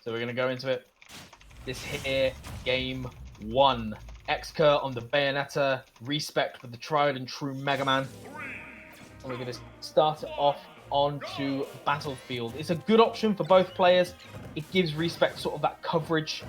So we're going to go into it. This here, game 1. Xcurr on the Bayonetta, Reecepect with the tried and true Mega Man. And we're going to start it off onto Battlefield. It's a good option for both players. It gives Reecepect sort of that coverage,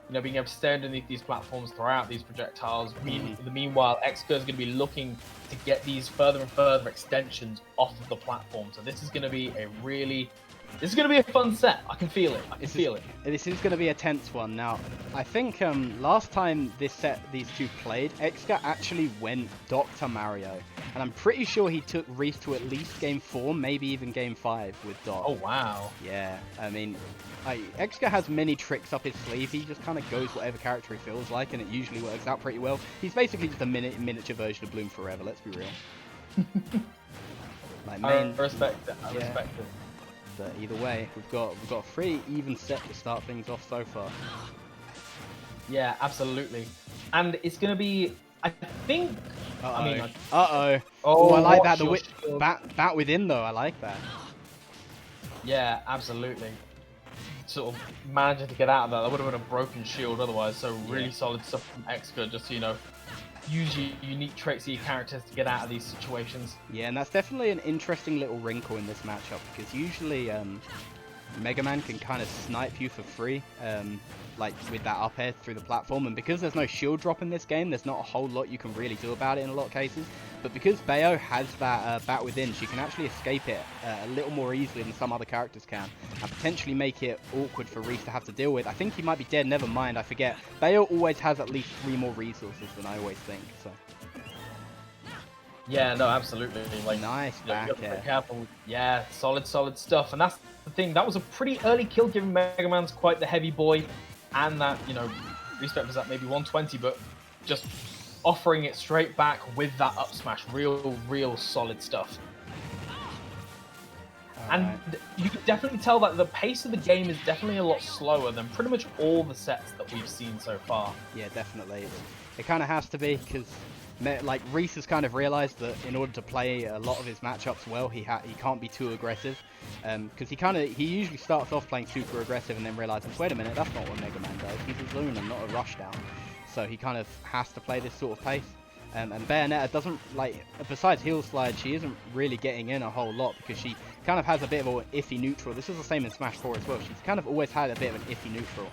you know, being able to stay underneath these platforms, throw out these projectiles. In the meanwhile, Xcurr is going to be looking to get these further and further extensions off of the platform. So this is going to be this is going to be a fun set. I can feel it. This is going to be a tense one. Now, I think last time these two played, Xcurr actually went Dr. Mario. And I'm pretty sure he took Reese to at least game 4, maybe even game 5 with Doc. Oh, wow. Yeah, I mean, Xcurr has many tricks up his sleeve. He just kind of goes whatever character he feels like, and it usually works out pretty well. He's basically just a miniature version of Bloom Forever, let's be real. I respect it. I respect it. But either way, we've got a pretty even set to start things off so far. Yeah, absolutely. And it's going to be, I think... Oh, I like that. The bat within, though. I like that. Yeah, absolutely. Sort of managing to get out of that. That would have been a broken shield otherwise. So really solid stuff from Xcurr, just, you know, use your unique traits of your characters to get out of these situations. Yeah, and that's definitely an interesting little wrinkle in this matchup, because usually Mega Man can kind of snipe you for free, like with that up air through the platform, and because there's no shield drop in this game, there's not a whole lot you can really do about it in a lot of cases. But because Bayo has that bat within, she can actually escape it a little more easily than some other characters can, and potentially make it awkward for Reese to have to deal with. I think he might be dead, never mind, I forget. Bayo always has at least 3 more resources than I always think, so... Yeah, no, absolutely. Like, nice back air. Careful. Yeah, solid stuff. And that's the thing. That was a pretty early kill, given Mega Man's quite the heavy boy, and that, you know, Reecepect was at maybe 120, but just offering it straight back with that up smash. Real solid stuff. And you can definitely tell that the pace of the game is definitely a lot slower than pretty much all the sets that we've seen so far. Yeah, definitely. It kind of has to be, because like Reese has kind of realized that in order to play a lot of his matchups well, he can't be too aggressive, because he usually starts off playing super aggressive and then realizes, wait a minute, that's not what Mega Man does. He's a zoom and not a rushdown. So he kind of has to play this sort of pace. And Bayonetta doesn't, like, besides heel slide, she isn't really getting in a whole lot, because she kind of has a bit of an iffy neutral. This is the same in Smash 4 as well. She's kind of always had a bit of an iffy neutral.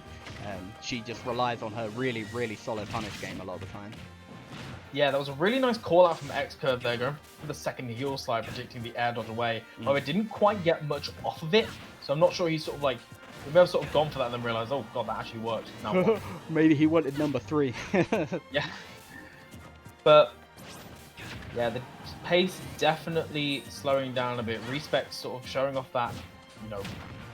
She just relies on her really solid punish game a lot of the time. Yeah, that was a really nice call out from Xcurr there, going for the second heel slide, predicting the air dodge away. However, it didn't quite get much off of it, so I'm not sure he's sort of like, we may have sort of gone for that and then realised, oh god, that actually worked. Now what? Maybe he wanted number 3. Yeah. But, yeah, the pace definitely slowing down a bit. Reecepect sort of showing off that, you know,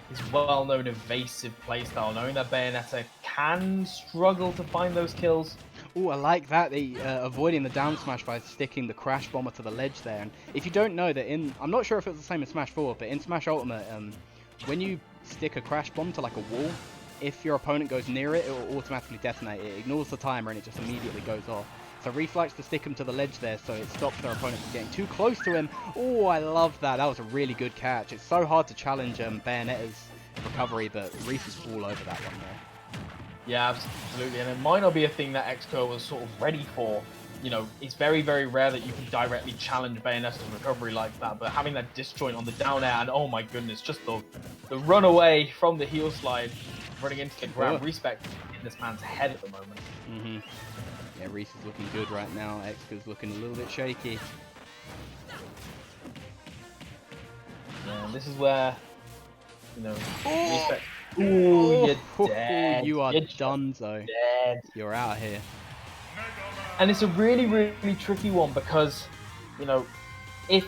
his well-known evasive playstyle, knowing that Bayonetta can struggle to find those kills. Oh, I like that. Avoiding the down smash by sticking the crash bomber to the ledge there. And if you don't know that I'm not sure if it's the same in Smash 4, but in Smash Ultimate, when you stick a crash bomb to like a wall, if your opponent goes near it, it will automatically detonate. It ignores the timer and it just immediately goes off. So Reese likes to stick him to the ledge there, so it stops their opponent from getting too close to him. Oh, I love that. That was a really good catch. It's so hard to challenge Bayonetta's recovery, but Reese is all over that one there. Yeah, absolutely. And it might not be a thing that Xcurr was sort of ready for. You know, it's very rare that you can directly challenge Bayonetta's recovery like that, but having that disjoint on the down air, and oh my goodness, just the run away from the heel slide, running into the ground. Reecepect in this man's head at the moment. Yeah, Reese is looking good right now. Xcurr's looking a little bit shaky. Yeah, and this is where, you know, Reecepect. Ooh, you're dead. You are donezo. Dead. You're out of here. And it's a really tricky one, because, you know, if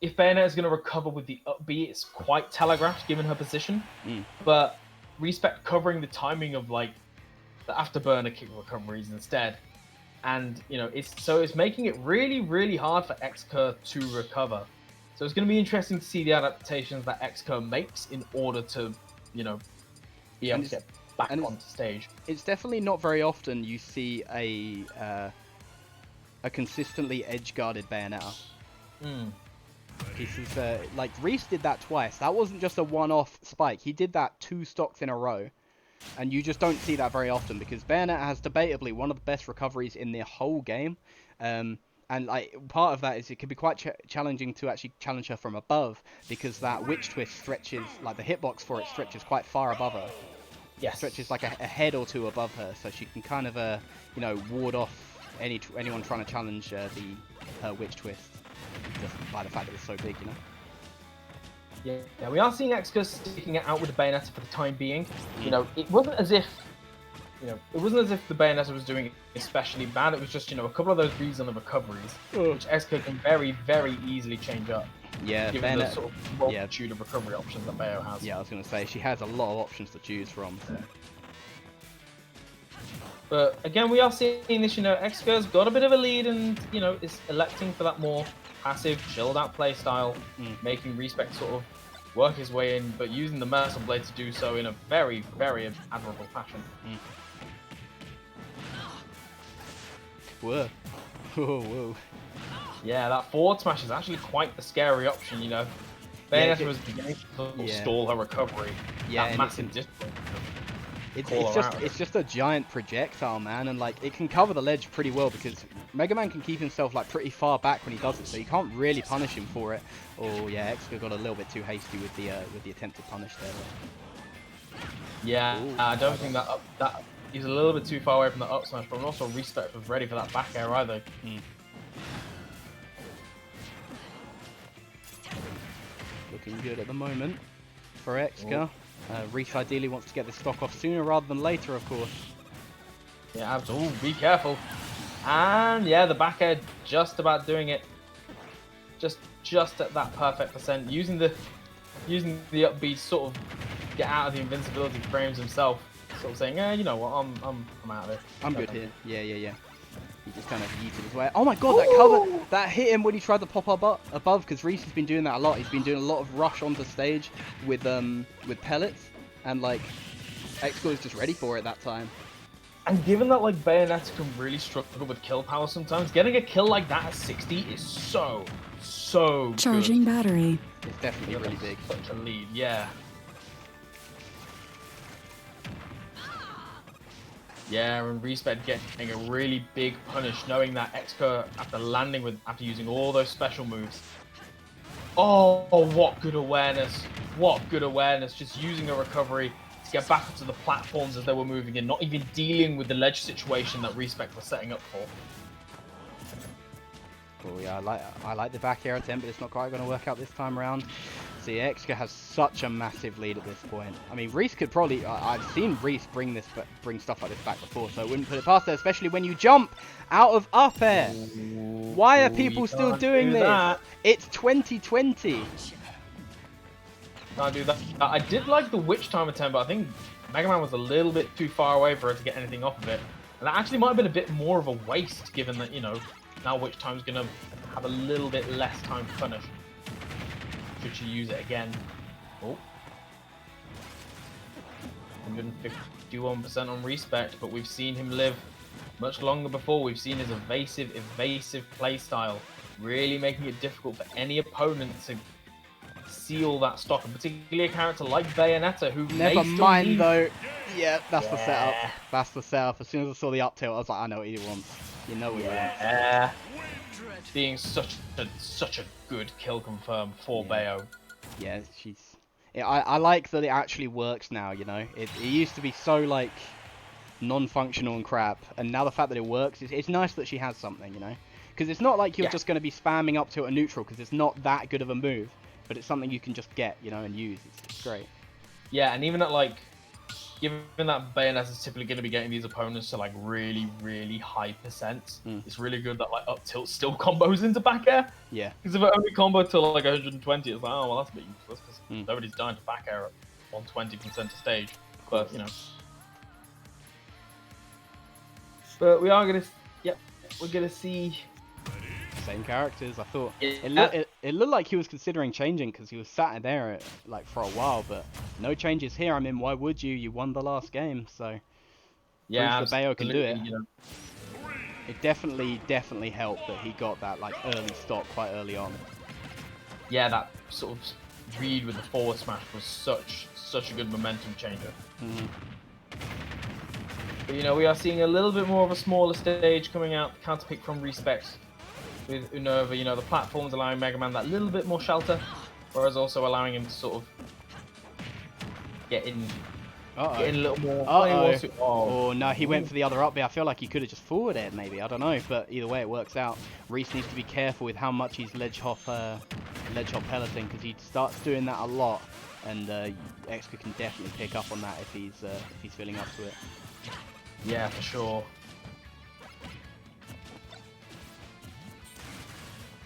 Bayonetta is going to recover with the up B, it's quite telegraphed given her position. But Reecepect covering the timing of like the afterburner kick recoveries instead, and you know, it's making it really hard for Xcurr to recover. So it's going to be interesting to see the adaptations that Xcurr makes in order to, you know, be able to get back onto stage. It's definitely not very often you see a consistently edge guarded Bayonetta. Pieces, like Reese did that twice. That wasn't just a one-off spike. He did that 2 stocks in a row. And you just don't see that very often because Bayonetta has debatably one of the best recoveries in the whole game. And like part of that is it can be quite challenging to actually challenge her from above because that witch twist stretches, like the hitbox for it stretches quite far above her. Yes. Stretches like a head or two above her, so she can kind of you know, ward off anyone trying to challenge her witch twist just by the fact that it's so big, you know. Yeah, we are seeing Xcurr sticking it out with the Bayonetta for the time being. You know, it wasn't as if the Bayonetta was doing especially bad. It was just, you know, a couple of those reads on the recoveries, which Xcurr can very, very easily change up. Yeah, given the sort of multitude of recovery options that Bayo has. Yeah, I was going to say, she has a lot of options to choose from. So. But again, we are seeing this, you know, Xcurr's got a bit of a lead and, you know, is electing for that more passive, chilled out play style, making Reecepect sort of work his way in, but using the Merciful Blade to do so in a very, very admirable fashion. Whoa. Whoa, whoa. Yeah, that forward smash is actually quite the scary option, you know. Bayonetta was beginning to stall her recovery. Yeah, that massive distance. It's just a giant projectile, man, and like it can cover the ledge pretty well because Mega Man can keep himself like pretty far back when he does it, so you can't really punish him for it. Oh yeah, Xcurr got a little bit too hasty with the attempted punish there. Yeah, I don't think that he's a little bit too far away from the up smash, but also Reecepect was ready for that back air either. Looking good at the moment for Xcurr. Reese ideally wants to get this stock off sooner rather than later, of course. Yeah, absolutely. Be careful. And yeah, the back air just about doing it. Just at that perfect percent. Using the upbeat sort of get out of the invincibility frames himself. Sort of saying, yeah, you know what, I'm out of it. I'm good here. Yeah. He just kind of yeeted his way. Oh my god, that cover! That hit him when he tried to pop up above, because Reese has been doing that a lot. He's been doing a lot of rush onto stage with pellets, and like, Xcurr is just ready for it that time. And given that like Bayonetta can really struggle with kill power sometimes, getting a kill like that at 60 is so Charging good. Battery. It's definitely really big. Such a lead, yeah. Yeah, and Reecepect getting a really big punish, knowing that Xcurr, after using all those special moves. Oh, what good awareness. What good awareness. Just using a recovery to get back onto the platforms as they were moving in, not even dealing with the ledge situation that Reecepect was setting up for. Oh yeah, I like the back air attempt, but it's not quite going to work out this time around. See, Xcurr has such a massive lead at this point. I mean, Reese could probably... I've seen Reese bring stuff like this back before, so I wouldn't put it past her, especially when you jump out of up air. Why are people still doing this? It's 2020. Can't do that. I did like the witch time attempt, but I think Mega Man was a little bit too far away for her to get anything off of it. And that actually might have been a bit more of a waste, given that, you know, now witch time's going to have a little bit less time to punish. Should she use it again? Oh. 151% on Reecepect, but we've seen him live much longer before. We've seen his evasive playstyle, really making it difficult for any opponent to seal that stock, and particularly a character like Bayonetta, who never mind though. Yeah, that's the setup. That's the setup. As soon as I saw the up tilt, I was like, I know what he wants. You know what he wants. Being such a good kill confirm for Bayo. Yeah, I like that it actually works now, you know. It used to be so, like, non-functional and crap, and now the fact that it works, it's nice that she has something, you know. Because it's not like you're just going to be spamming up to a neutral, because it's not that good of a move, but it's something you can just get, you know, and use. It's great. Yeah, and even at, like, given that Bayonetta is typically going to be getting these opponents to like really high percent, it's really good that like up tilt still combos into back air. Yeah. Because if it only combo to like 120, it's like, oh well, that's a bit useless because nobody's dying to back air at 120 from center stage. But you know. But we are gonna, we're gonna see. Same characters. I thought it looked like he was considering changing because he was sat in there like for a while, but no changes here. I mean, why would you? You won the last game, so yeah, proves that Bayo can do it. You know. It definitely helped that he got that like early stock quite early on. yeah, that sort of read with the forward smash was such a good momentum changer. But, you know, we are seeing a little bit more of a smaller stage coming out, counter pick from Reecepect with Unova. You know, the platforms allowing Mega Man that little bit more shelter, whereas also allowing him to sort of get in a little more. Oh no, he went for the other up B. I feel like he could have just forward aired maybe. I don't know, but either way it works out. Reese needs to be careful with how much he's ledge hop pelleting, because he starts doing that a lot, and Xcurr can definitely pick up on that if he's feeling up to it. Yeah, for sure.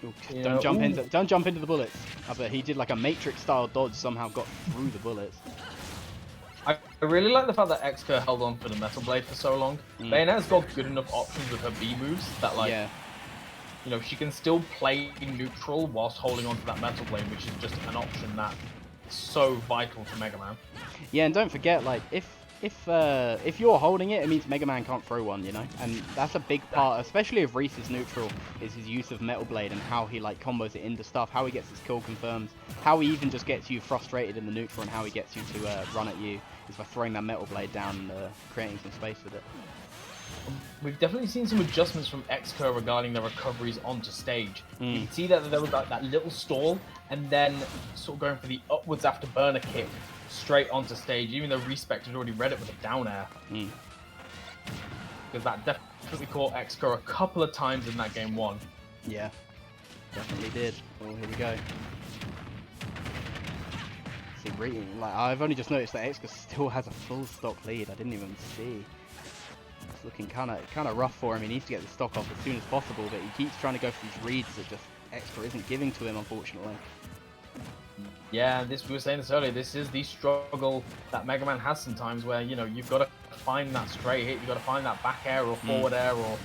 Ooh, don't jump into the bullets. I bet he did like a Matrix style dodge, somehow got through the bullets. I really like the fact that Xcurr held on for the Metal Blade for so long. Bayonetta's got good enough options with her B moves that, like, you know, she can still play neutral whilst holding on to that Metal Blade, which is just an option that is so vital for Mega Man. Yeah, and don't forget, like, if you're holding it, it means Mega Man can't throw one, you know? And that's a big part, especially of Reese's neutral, is his use of Metal Blade and how he, like, combos it into stuff, how he gets his kill confirms, how he even just gets you frustrated in the neutral, and how he gets you to run at you is by throwing that Metal Blade down and creating some space with it. We've definitely seen some adjustments from Xcurr regarding the recoveries onto stage. You can see that there was like that little stall, and then sort of going for the upwards after burner kick straight onto stage, even though Reecepect had already read it with a down air. Because that definitely caught Xcurr a couple of times in that game 1. Yeah, definitely did. Oh, here we go. See, like, I've only just noticed that Xcurr still has a full stock lead. I didn't even see. It's looking kind of rough for him. He needs to get the stock off as soon as possible, but he keeps trying to go for these reads that just Xcurr isn't giving to him, unfortunately. Yeah, we were saying this earlier, this is the struggle that Mega Man has sometimes, where, you know, you've got to find that straight hit, you've got to find that back air or forward air or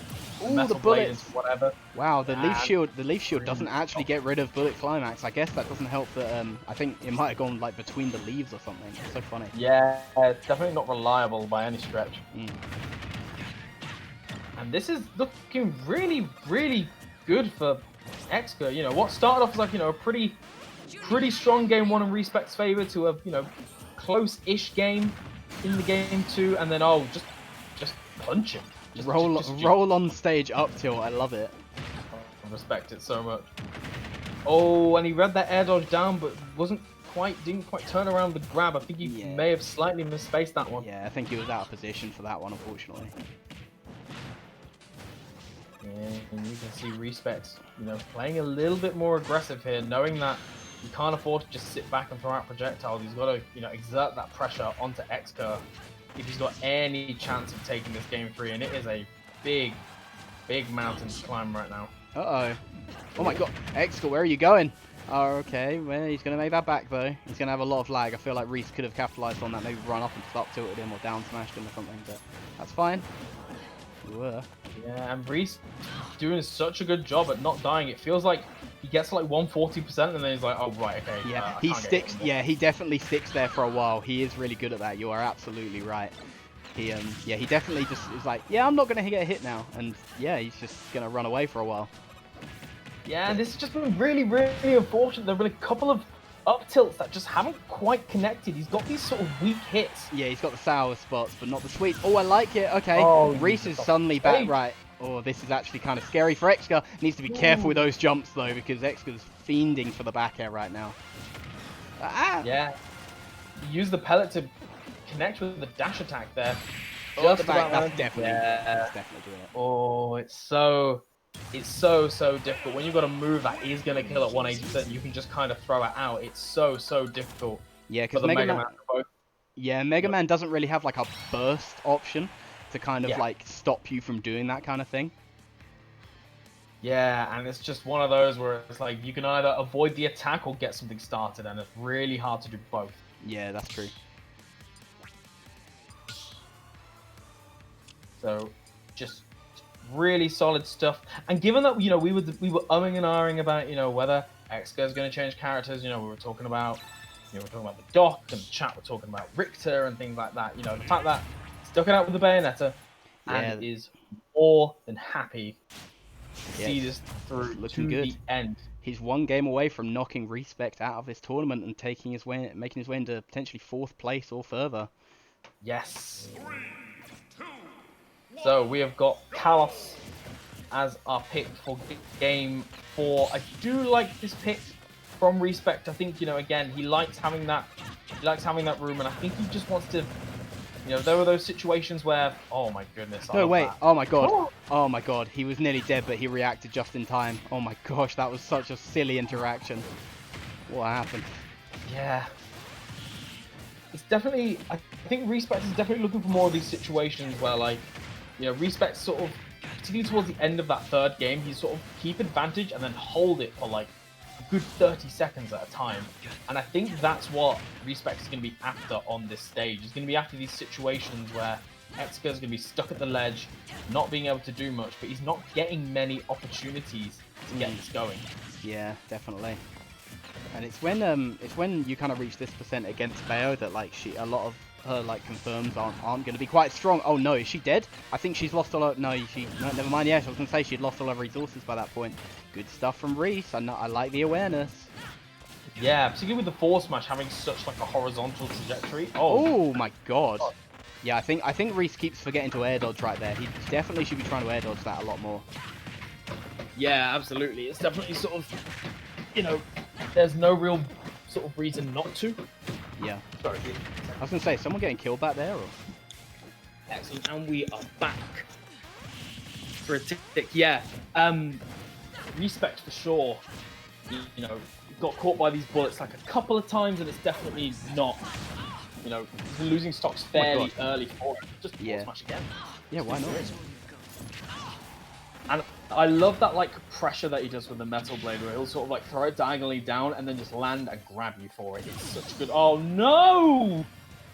metal blade into whatever. Wow, the leaf shield doesn't actually get rid of bullet climax. I guess that doesn't help that, I think it might have gone like between the leaves or something. It's so funny. Yeah, it's definitely not reliable by any stretch. And this is looking really, really good for Xcurr. You know, what started off as, like, you know, a pretty strong game 1 in Reecepect's favor to a, you know, close-ish game in the game 2, and then just punch him. Roll on stage up tilt. I love it. I respect it so much. Oh, and he read that air dodge down, but didn't quite turn around the grab. I think he may have slightly misspaced that one. Yeah, I think he was out of position for that one, unfortunately. And you can see Reecepect, you know, playing a little bit more aggressive here, knowing that he can't afford to just sit back and throw out projectiles. He's got to, you know, exert that pressure onto Xcurr if he's got any chance of taking this game 3. And it is a big, big mountain to climb right now. Uh-oh. Oh my god. Xcurr, where are you going? Oh, okay. Well, he's going to make that back, though. He's going to have a lot of lag. I feel like Reese could have capitalized on that. Maybe run up and just up tilted him or down smashed him or something. But that's fine. You were. Yeah, and Reese doing such a good job at not dying. It feels like he gets like 140% and then he's like, oh, right, okay. Yeah, he sticks. Yeah, he definitely sticks there for a while. He is really good at that. You are absolutely right. He definitely just is like, yeah, I'm not going to get a hit now. And yeah, he's just going to run away for a while. Yeah, and this has just been really, really unfortunate. There have been a couple of up tilts that just haven't quite connected. He's got these sort of weak hits. Yeah, he's got the sour spots, but not the sweet. Oh, I like it. Okay, Reese is suddenly back right. Oh, this is actually kind of scary for Xcurr. Needs to be careful with those jumps, though, because Xcurr's fiending for the back air right now. Ah! Yeah. Use the pellet to connect with the dash attack there. Oh, the back. That's definitely doing it. Oh, it's so difficult. When you've got a move that is going to kill at 180%, you can just kind of throw it out. It's so difficult. Yeah, because Mega Man... Mega Man doesn't really have like a burst option to kind of like stop you from doing that kind of thing. Yeah, and it's just one of those where it's like you can either avoid the attack or get something started, and it's really hard to do both. Yeah, that's true. So, just really solid stuff. And given that, you know, we were umming and ahhing about, you know, whether Xcurr is going to change characters, you know, we were talking about the Doc, and the chat were talking about Richter and things like that. You know, the fact that stuck it out with the Bayonetta and is more than happy to see this through to the end. He's one game away from knocking Reecepect out of this tournament and making his way into potentially 4th place or further. Yes. So we have got Kalos as our pick for game 4. I do like this pick from Reecepect. I think, you know, again, he likes having that room, and I think he just wants to, you know, there were those situations where, oh my goodness. No, wait. Oh my god. Oh my god. He was nearly dead, but he reacted just in time. Oh my gosh, that was such a silly interaction. What happened? Yeah. It's definitely, I think Reecepect is definitely looking for more of these situations where, like, you know, Reecepect sort of, particularly towards the end of that 3rd game, he sort of keep advantage and then hold it for like a good 30 seconds at a time. And I think that's what Reecepect is going to be after on this stage. He's going to be after these situations where Xcurr is going to be stuck at the ledge, not being able to do much, but he's not getting many opportunities to get this going. Yeah, definitely. And it's when you kind of reach this percent against Bayo that like a lot of her like confirms aren't going to be quite strong. Oh no, is she dead? I think she's lost all her... No, never mind. Yes, I was going to say she'd lost all her resources by that point. Good stuff from Reese. I like the awareness. Yeah, particularly with the force smash having such like a horizontal trajectory. Oh my god. Yeah, I think Reese keeps forgetting to air dodge right there. He definitely should be trying to air dodge that a lot more. Yeah, absolutely. It's definitely sort of, you know, there's no real sort of reason not to. Yeah. Sorry. I was going to say, someone getting killed back there? Or? Excellent, and we are back for a tick. Yeah, Reecepect for sure. You know, got caught by these bullets like a couple of times, and it's definitely not. You know, losing stocks fairly early for it. Just smash again. Yeah, why not? And I love that like pressure that he does with the metal blade, where he'll sort of like throw it diagonally down and then just land and grab you for it. It's such good. Oh no!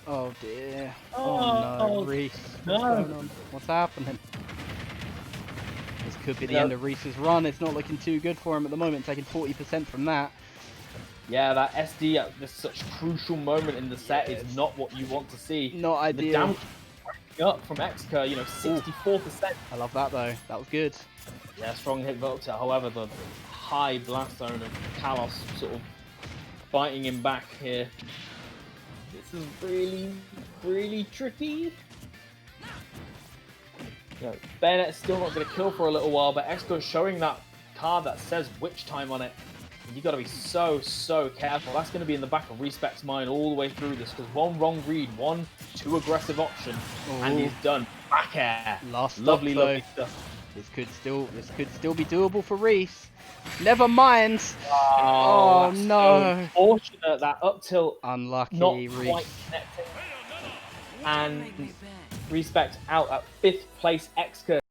Oh dear. Oh no, Reese. What's going on? What's happening? This could be the end of Reese's run. It's not looking too good for him at the moment, taking 40% from that. Yeah, that SD at this such crucial moment in the set is not what you want to see. Not ideal. The damage up from Xcurr, you know, 64%. I love that though. That was good. Yeah, strong hit Volta. However, the high blast zone of Kalos sort of fighting him back here. This is really, really tricky. You know, Bayonetta's still not going to kill for a little while, but Xcurr showing that card that says witch time on it. And you got to be so, so careful. That's going to be in the back of Reecepect's mind all the way through this, because one wrong read, one too aggressive option, and he's done. Back air. Lovely stuff. This could still be doable for Reese. Never mind. Oh no. So unfortunate that up tilt. Unlucky not Reese. Quite connecting. And Reecepect out at 5th place. Xcurr